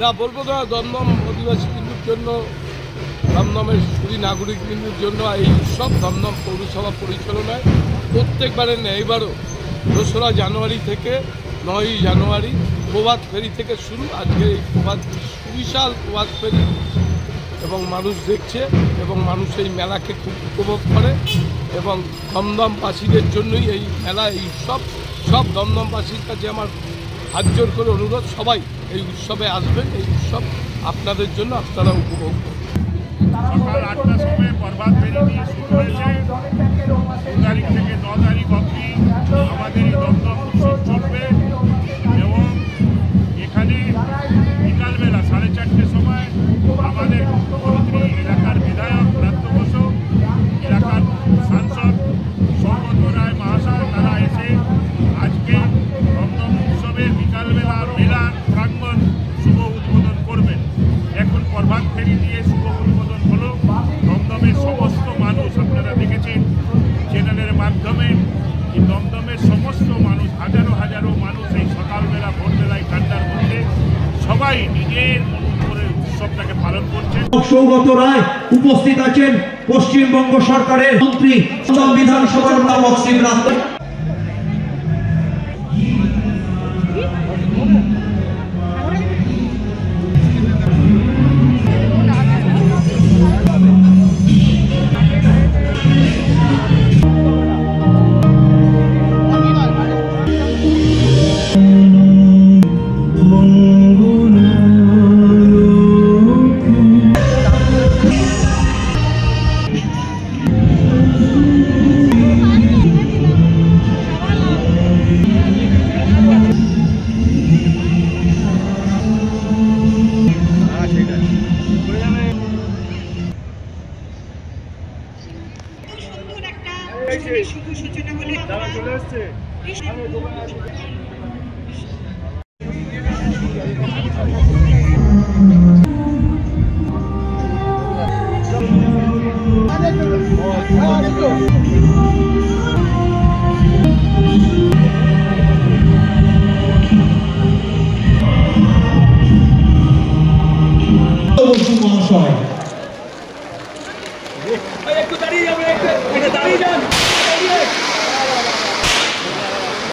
না বলবো না, দমদম আদিবাসী বিন্দুর জন্য, দমদমের সুরী নাগরিক বিন্দুর জন্য এই উৎসব দমদম পৌরসভা পরিচালনায় প্রত্যেকবারের নেয়। এবারও 2রা জানুয়ারি থেকে 9ই জানুয়ারি প্রভাত ফেরি থেকে শুরু। আজকে এই সুবিশাল প্রভাত ফেরি এবং মানুষ দেখছে এবং মানুষ এই মেলাকে খুব উপভোগ করে এবং দমদমবাসীদের জন্যই এই মেলা, এই উৎসব। সব দমদমবাসীর কাছে আমার হাত জোর করে অনুরোধ, সবাই এই উৎসবে আসবেন। এই উৎসব আপনাদের জন্য, আপনারা উপভোগ করবেন। সকাল 8টার সময় প্রভাত ফেরি নিয়ে শুরু হয়েছে। 2 তারিখ থেকে 9 তারিখ অবধি আমাদের এই দমদম উৎসব চলবে এবং এখানে বিকালবেলা 4:30টার সময় আমাদের মুখ্যমন্ত্রী, এলাকার বিধায়ক ব্রাত্য বসু, এলাকার সাংসদ সৌগত রায় মহাশয় তারা এসে আজকে দমদম উৎসবের বিকালবেলা মেলা প্রাঙ্গণ শুভ উদ্বোধন করবেন। এখন প্রভাত ফেরি দিয়ে শুভ উদ্বোধন হলো। দমদমের সমস্ত মানুষ, আপনারা দেখেছেন চ্যানেলের মাধ্যমে, দমদমের সমস্ত মানুষ, হাজারো হাজারো মানুষ এই সকালবেলা ভোরবেলায় ঠান্ডার মধ্যে সবাই নিজের মন করে উৎসবটাকে পালন করছেন। সৌগত রায় উপস্থিত আছেন, পশ্চিমবঙ্গ সরকারের মন্ত্রী, বিধানসভার নবাব শিবরাত্র। মহাশয়